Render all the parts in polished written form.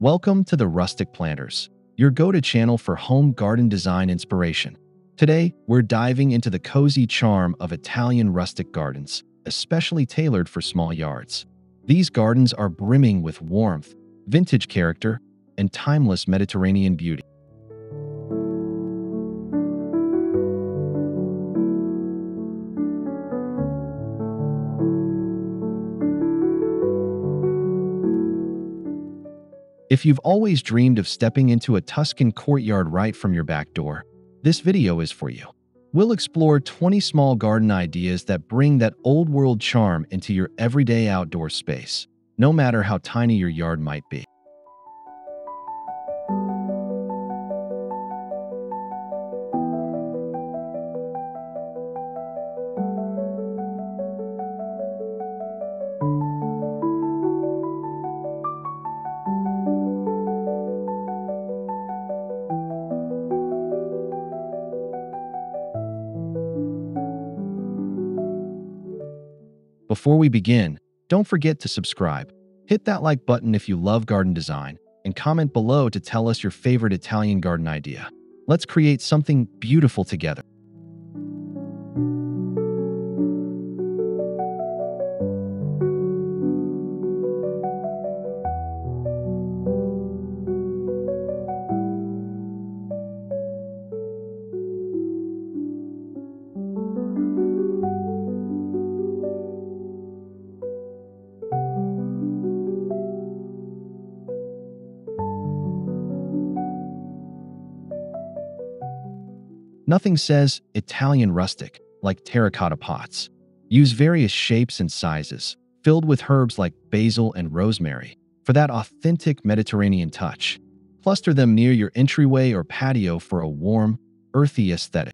Welcome to the Rustic Planters, your go-to channel for home garden design inspiration. Today, we're diving into the cozy charm of Italian rustic gardens, especially tailored for small yards. These gardens are brimming with warmth, vintage character, and timeless Mediterranean beauty. If you've always dreamed of stepping into a Tuscan courtyard right from your back door, this video is for you. We'll explore 20 small garden ideas that bring that old-world charm into your everyday outdoor space, no matter how tiny your yard might be. Before we begin, don't forget to subscribe. Hit that like button if you love garden design, and comment below to tell us your favorite Italian garden idea. Let's create something beautiful together. Nothing says Italian rustic like terracotta pots. Use various shapes and sizes, filled with herbs like basil and rosemary, for that authentic Mediterranean touch. Cluster them near your entryway or patio for a warm, earthy aesthetic.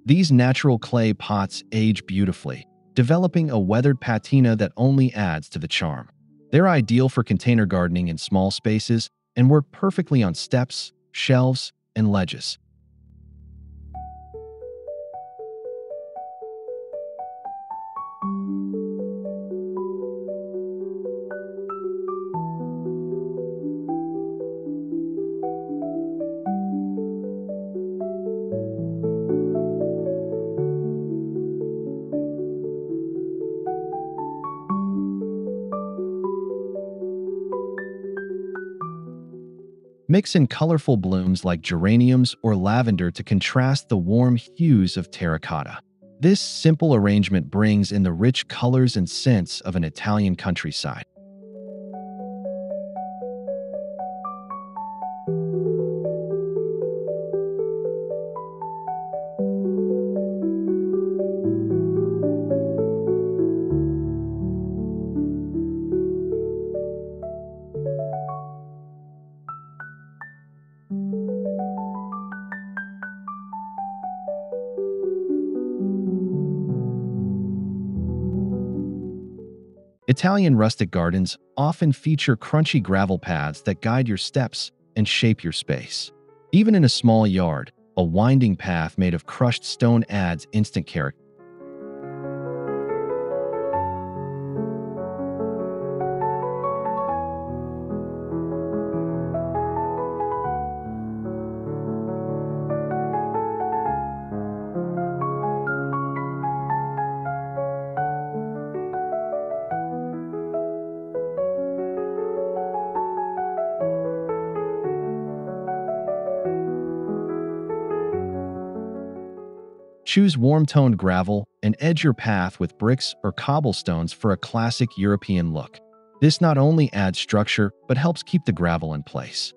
These natural clay pots age beautifully, developing a weathered patina that only adds to the charm. They're ideal for container gardening in small spaces and work perfectly on steps, shelves, and ledges. Mix in colorful blooms like geraniums or lavender to contrast the warm hues of terracotta. This simple arrangement brings in the rich colors and scents of an Italian countryside. Italian rustic gardens often feature crunchy gravel paths that guide your steps and shape your space. Even in a small yard, a winding path made of crushed stone adds instant character. Choose warm-toned gravel and edge your path with bricks or cobblestones for a classic European look. This not only adds structure, but helps keep the gravel in place.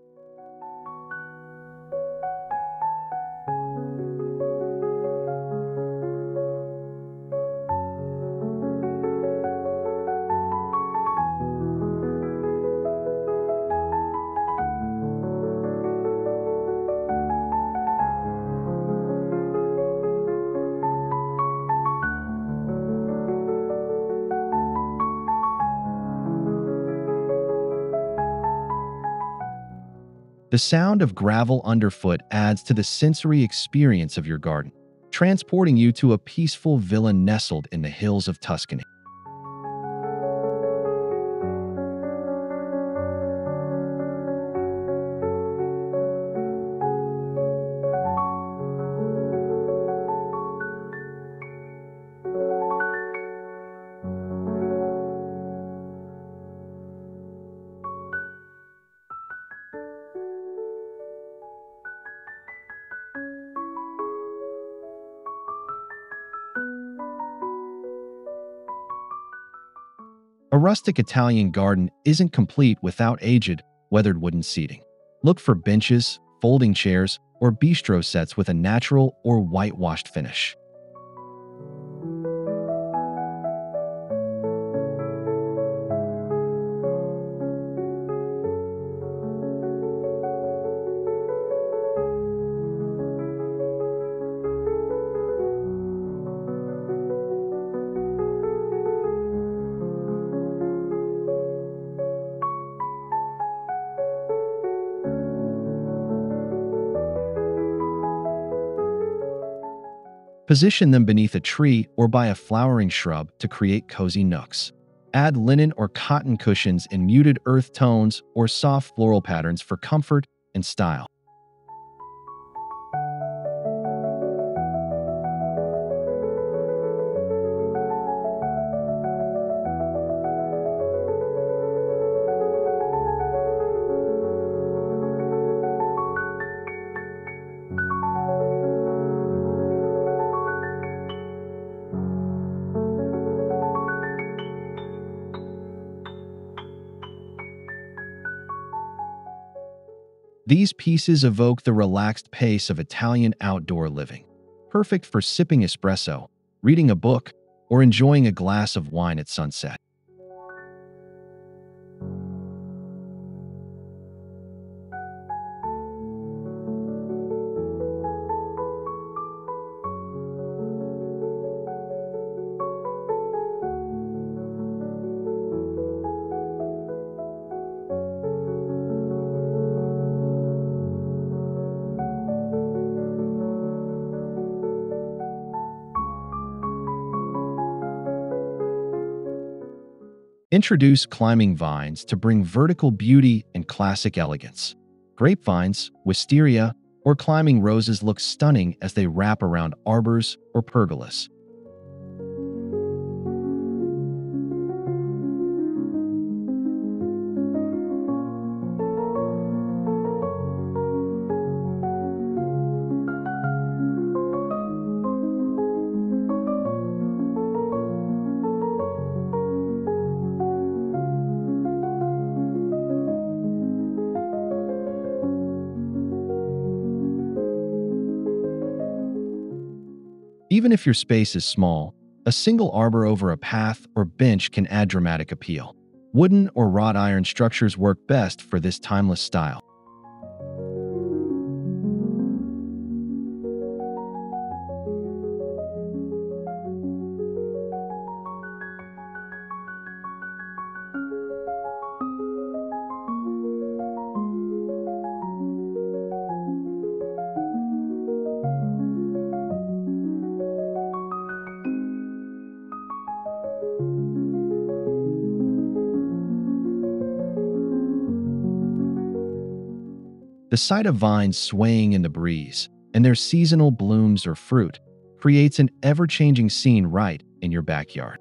The sound of gravel underfoot adds to the sensory experience of your garden, transporting you to a peaceful villa nestled in the hills of Tuscany. A rustic Italian garden isn't complete without aged, weathered wooden seating. Look for benches, folding chairs, or bistro sets with a natural or whitewashed finish. Position them beneath a tree or by a flowering shrub to create cozy nooks. Add linen or cotton cushions in muted earth tones or soft floral patterns for comfort and style. These pieces evoke the relaxed pace of Italian outdoor living, perfect for sipping espresso, reading a book, or enjoying a glass of wine at sunset. Introduce climbing vines to bring vertical beauty and classic elegance. Grapevines, wisteria, or climbing roses look stunning as they wrap around arbors or pergolas. Even if your space is small, a single arbor over a path or bench can add dramatic appeal. Wooden or wrought iron structures work best for this timeless style. The sight of vines swaying in the breeze and their seasonal blooms or fruit creates an ever-changing scene right in your backyard.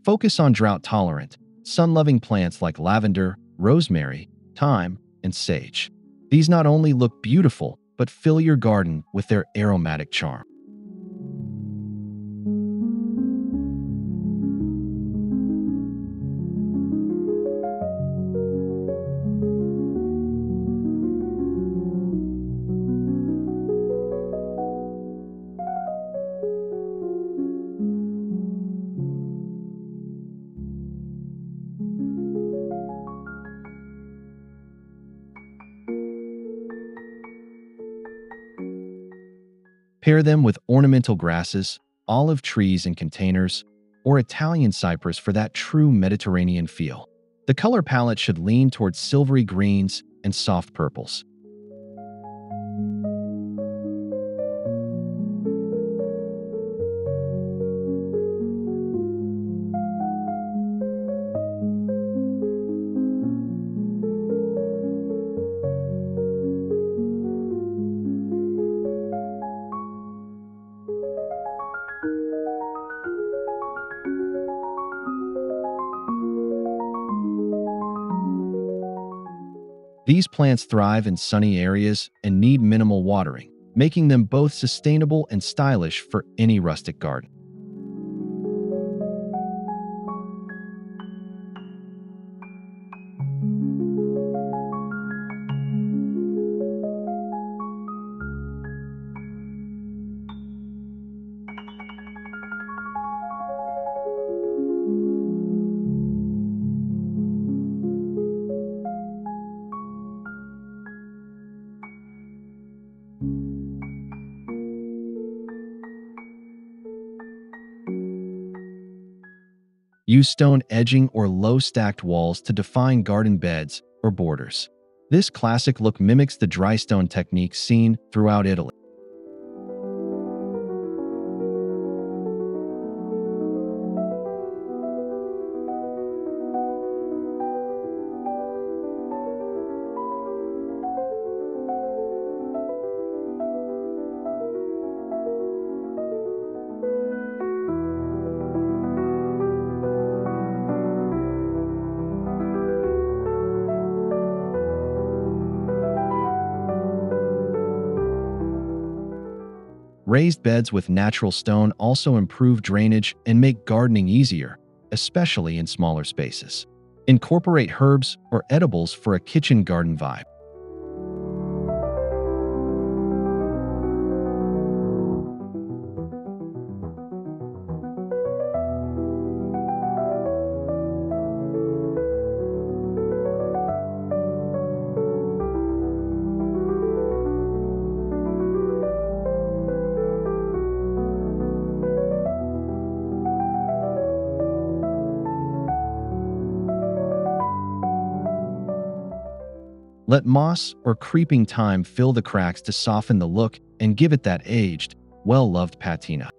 Focus on drought-tolerant, sun-loving plants like lavender, rosemary, thyme, and sage. These not only look beautiful, but fill your garden with their aromatic charm. Pair them with ornamental grasses, olive trees in containers, or Italian cypress for that true Mediterranean feel. The color palette should lean towards silvery greens and soft purples. These plants thrive in sunny areas and need minimal watering, making them both sustainable and stylish for any rustic garden. Use stone edging or low-stacked walls to define garden beds or borders. This classic look mimics the dry stone technique seen throughout Italy. Raised beds with natural stone also improve drainage and make gardening easier, especially in smaller spaces. Incorporate herbs or edibles for a kitchen garden vibe. Let moss or creeping thyme fill the cracks to soften the look and give it that aged, well-loved patina.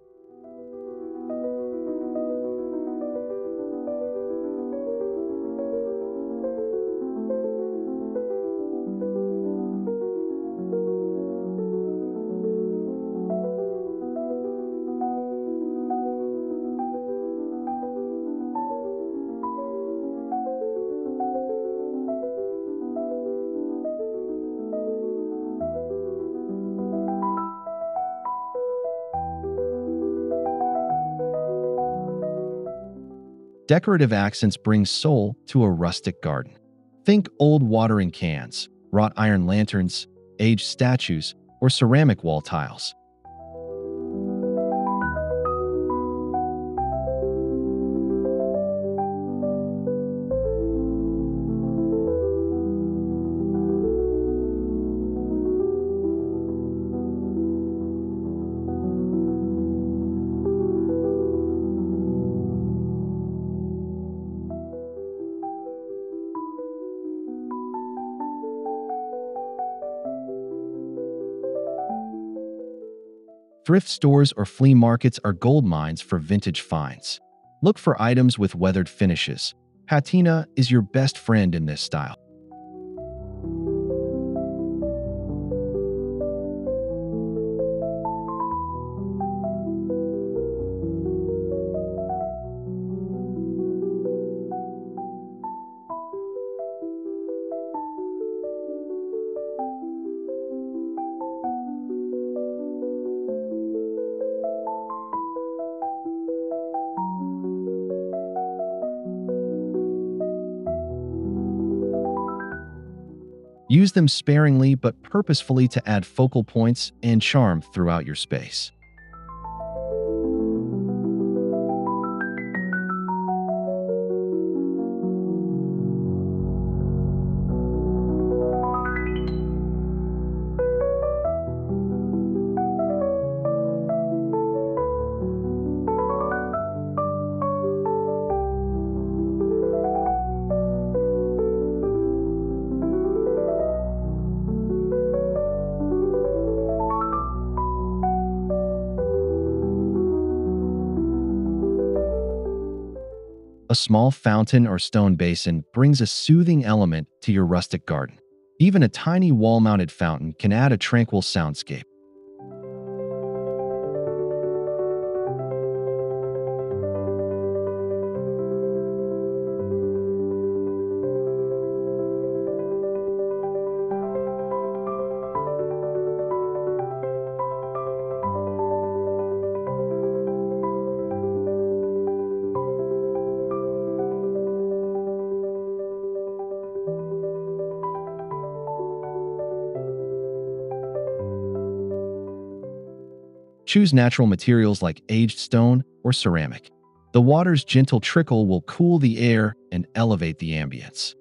Decorative accents bring soul to a rustic garden. Think old watering cans, wrought iron lanterns, aged statues, or ceramic wall tiles. Thrift stores or flea markets are gold mines for vintage finds. Look for items with weathered finishes. Patina is your best friend in this style. Use them sparingly but purposefully to add focal points and charm throughout your space. A small fountain or stone basin brings a soothing element to your rustic garden. Even a tiny wall-mounted fountain can add a tranquil soundscape. Choose natural materials like aged stone or ceramic. The water's gentle trickle will cool the air and elevate the ambience.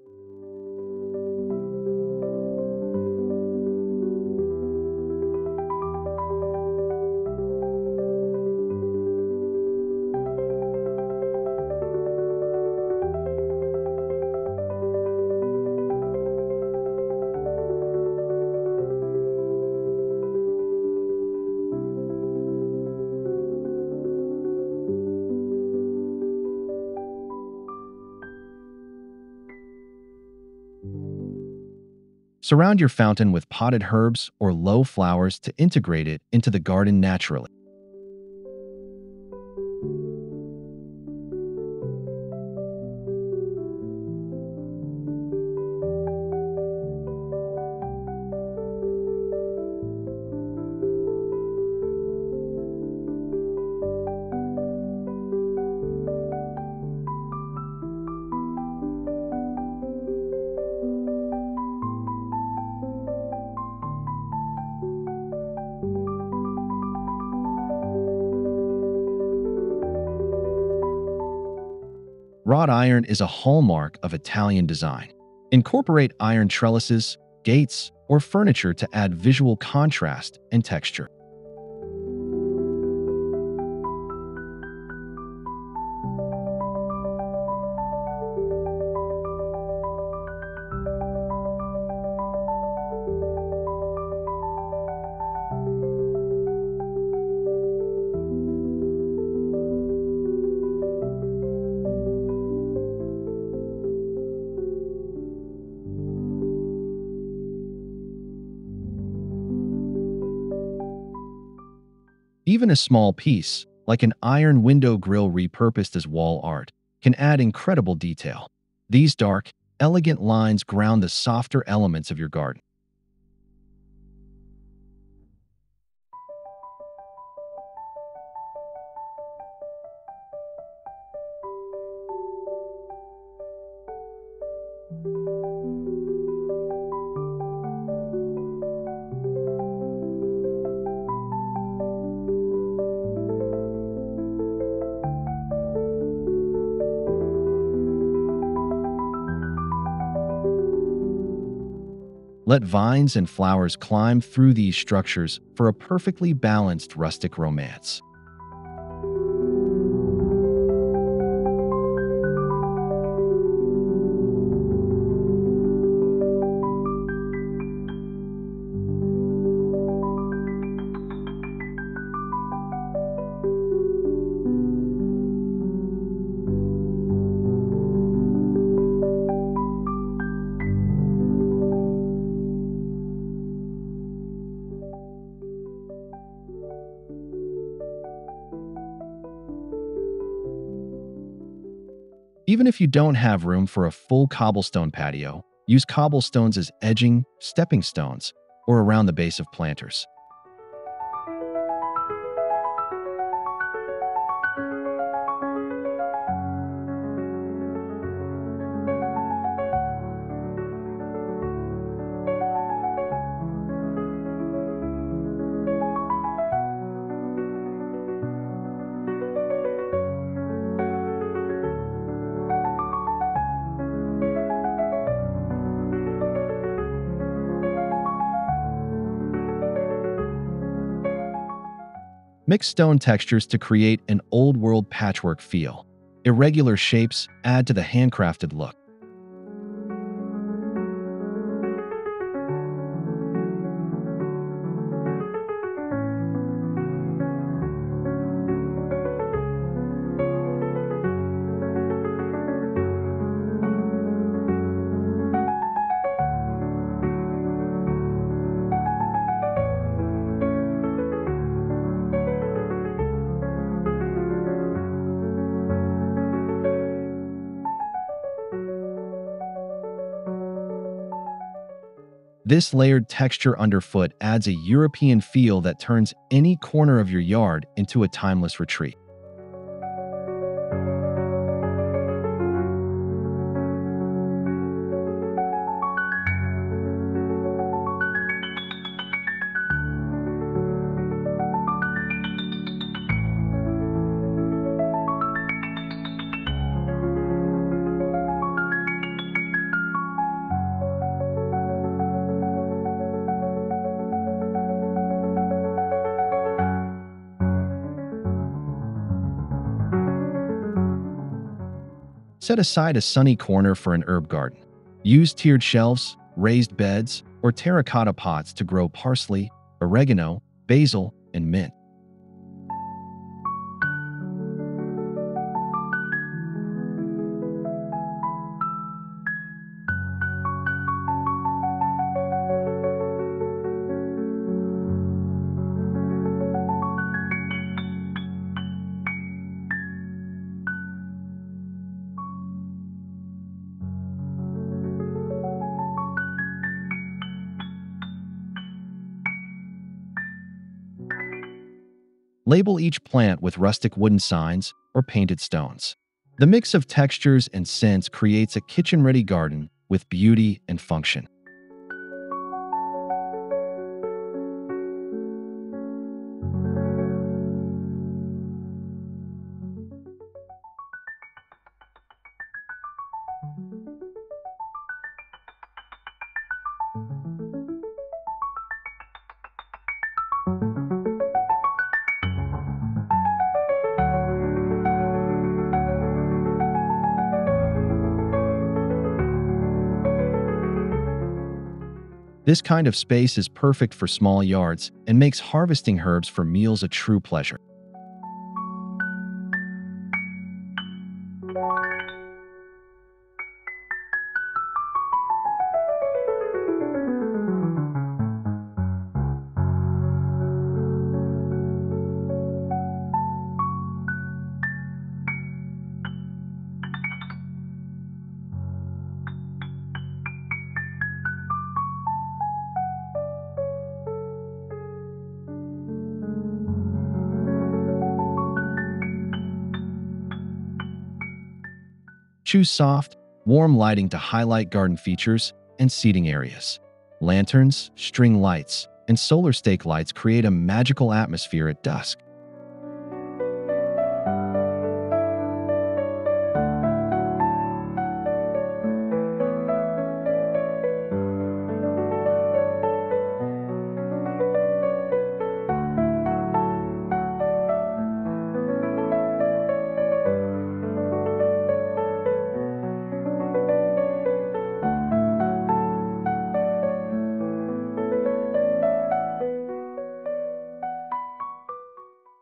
Surround your fountain with potted herbs or low flowers to integrate it into the garden naturally. Wrought iron is a hallmark of Italian design. Incorporate iron trellises, gates, or furniture to add visual contrast and texture. Even a small piece, like an iron window grill repurposed as wall art, can add incredible detail. These dark, elegant lines ground the softer elements of your garden. Let vines and flowers climb through these structures for a perfectly balanced rustic romance. Even if you don't have room for a full cobblestone patio, use cobblestones as edging, stepping stones, or around the base of planters. Mix stone textures to create an old-world patchwork feel. Irregular shapes add to the handcrafted look. This layered texture underfoot adds a European feel that turns any corner of your yard into a timeless retreat. Set aside a sunny corner for an herb garden. Use tiered shelves, raised beds, or terracotta pots to grow parsley, oregano, basil, and mint. Label each plant with rustic wooden signs or painted stones. The mix of textures and scents creates a kitchen-ready garden with beauty and function. This kind of space is perfect for small yards and makes harvesting herbs for meals a true pleasure. Choose soft, warm lighting to highlight garden features and seating areas. Lanterns, string lights, and solar stake lights create a magical atmosphere at dusk.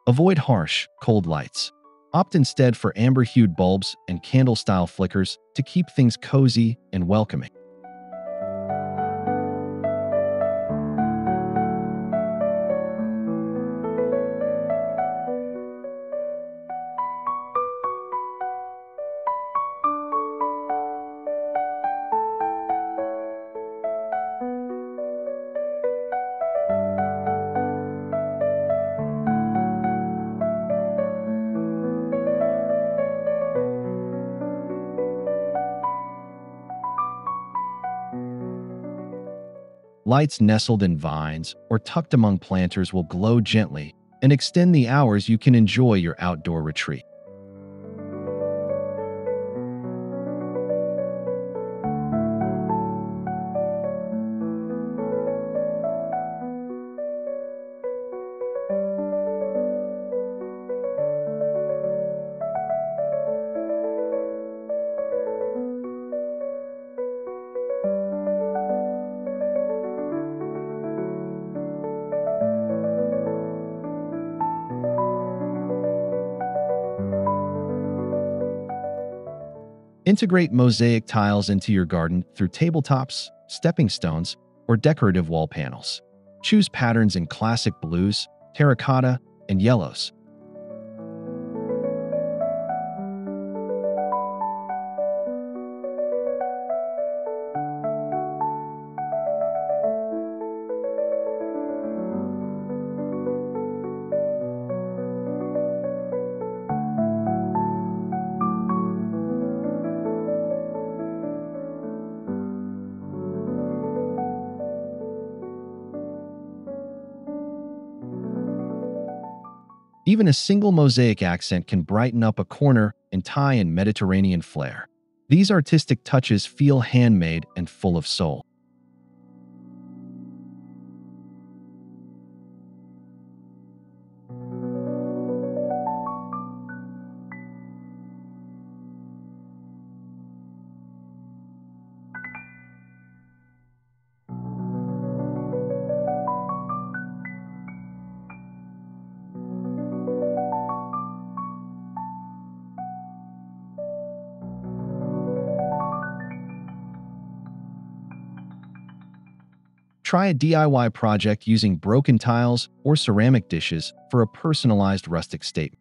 Avoid harsh, cold lights. Opt instead for amber-hued bulbs and candle-style flickers to keep things cozy and welcoming. Lights nestled in vines or tucked among planters will glow gently and extend the hours you can enjoy your outdoor retreat. Integrate mosaic tiles into your garden through tabletops, stepping stones, or decorative wall panels. Choose patterns in classic blues, terracotta, and yellows. Even a single mosaic accent can brighten up a corner and tie in Mediterranean flair. These artistic touches feel handmade and full of soul. Try a DIY project using broken tiles or ceramic dishes for a personalized rustic statement.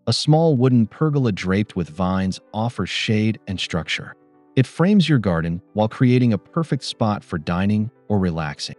A small wooden pergola draped with vines offers shade and structure. It frames your garden while creating a perfect spot for dining or relaxing.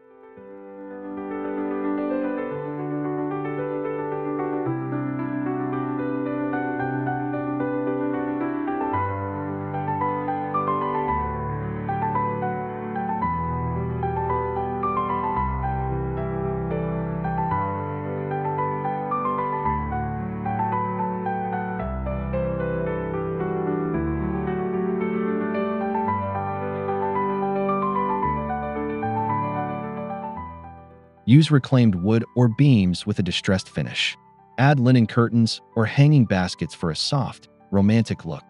Use reclaimed wood or beams with a distressed finish. Add linen curtains or hanging baskets for a soft, romantic look.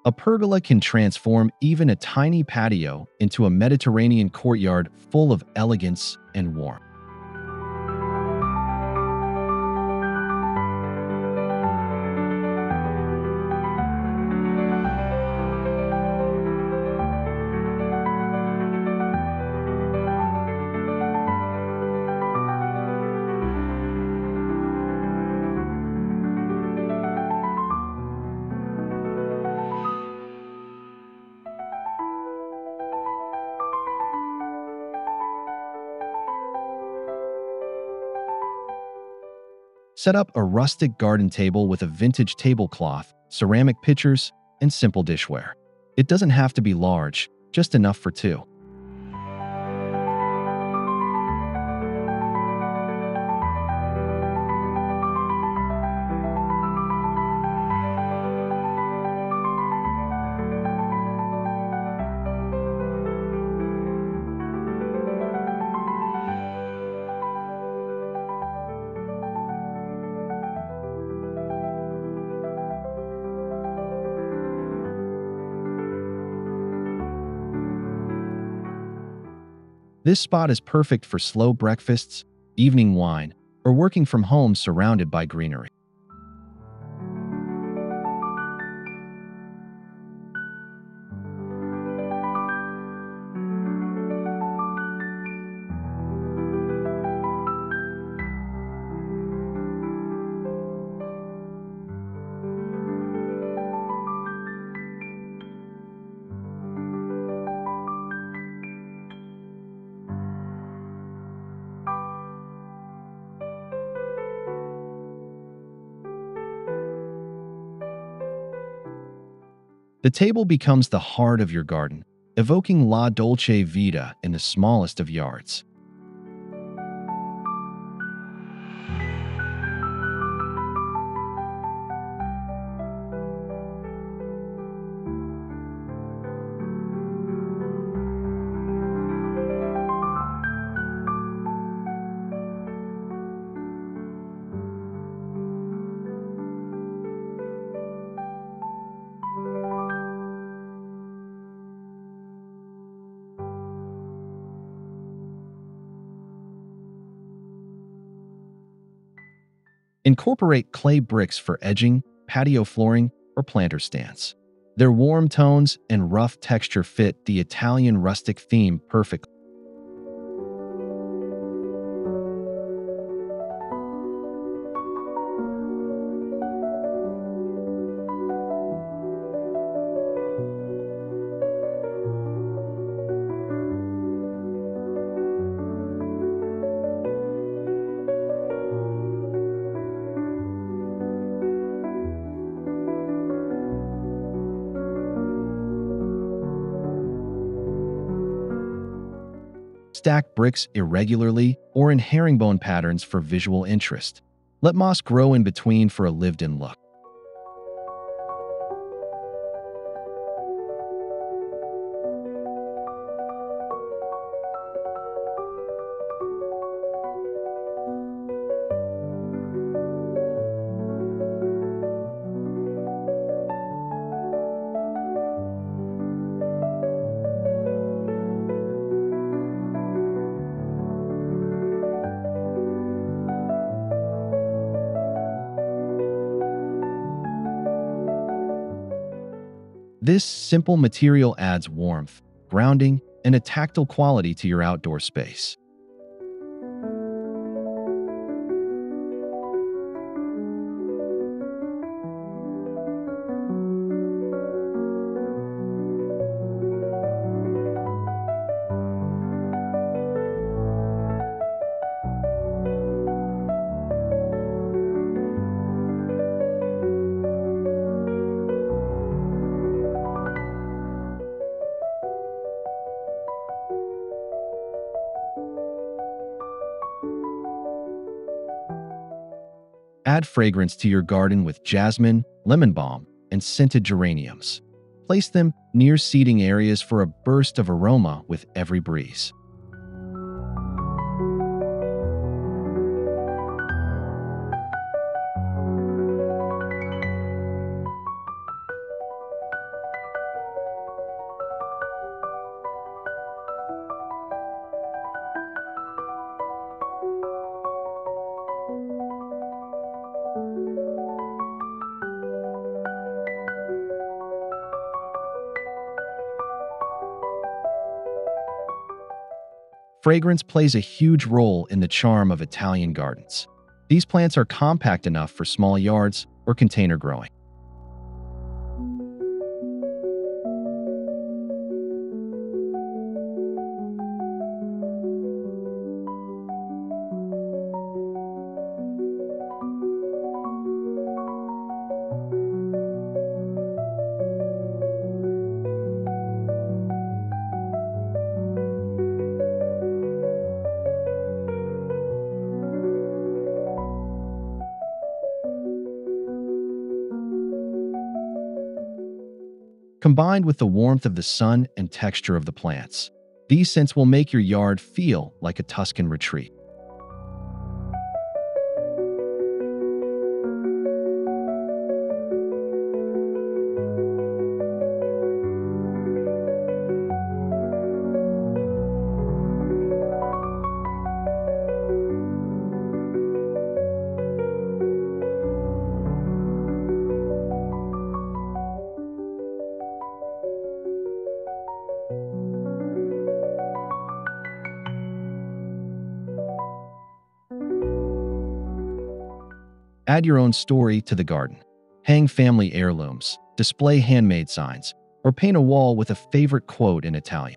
A pergola can transform even a tiny patio into a Mediterranean courtyard full of elegance and warmth. Set up a rustic garden table with a vintage tablecloth, ceramic pitchers, and simple dishware. It doesn't have to be large, just enough for two. This spot is perfect for slow breakfasts, evening wine, or working from home surrounded by greenery. The table becomes the heart of your garden, evoking La Dolce Vita in the smallest of yards. Incorporate clay bricks for edging, patio flooring, or planter stands. Their warm tones and rough texture fit the Italian rustic theme perfectly. Stack bricks irregularly or in herringbone patterns for visual interest. Let moss grow in between for a lived-in look. This simple material adds warmth, grounding, and a tactile quality to your outdoor space. Add fragrance to your garden with jasmine, lemon balm, and scented geraniums. Place them near seating areas for a burst of aroma with every breeze. Fragrance plays a huge role in the charm of Italian gardens. These plants are compact enough for small yards or container growing. Combined with the warmth of the sun and texture of the plants, these scents will make your yard feel like a Tuscan retreat. Add your own story to the garden. Hang family heirlooms, display handmade signs, or paint a wall with a favorite quote in Italian.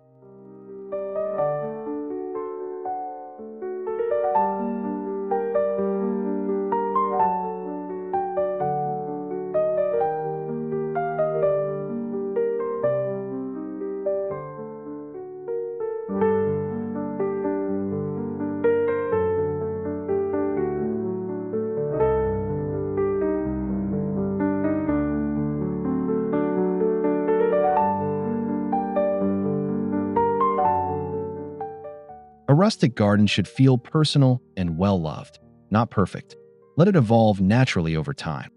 A rustic garden should feel personal and well-loved, not perfect. Let it evolve naturally over time.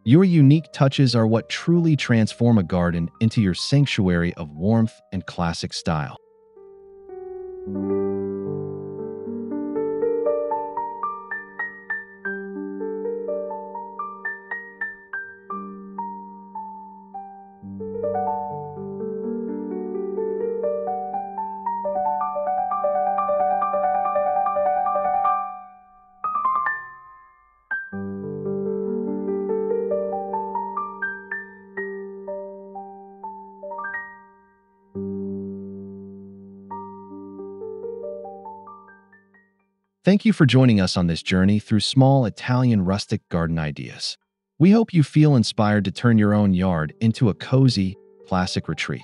Your unique touches are what truly transform a garden into your sanctuary of warmth and classic style. Thank you for joining us on this journey through small Italian rustic garden ideas. We hope you feel inspired to turn your own yard into a cozy, classic retreat.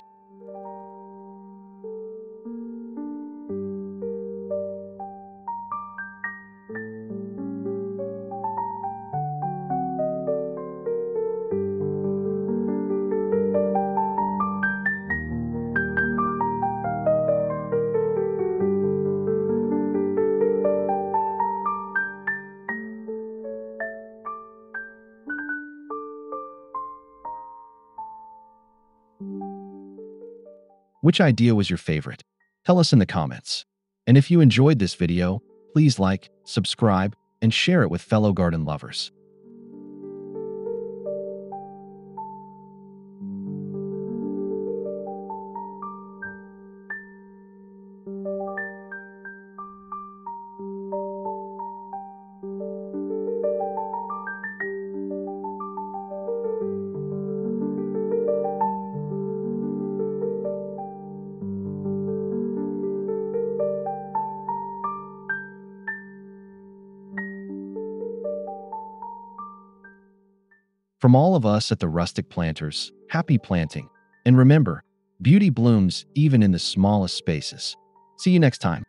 Which idea was your favorite? Tell us in the comments. And if you enjoyed this video, please like, subscribe, and share it with fellow garden lovers. From all of us at the Rustic Planters, happy planting. And remember, beauty blooms even in the smallest spaces. See you next time.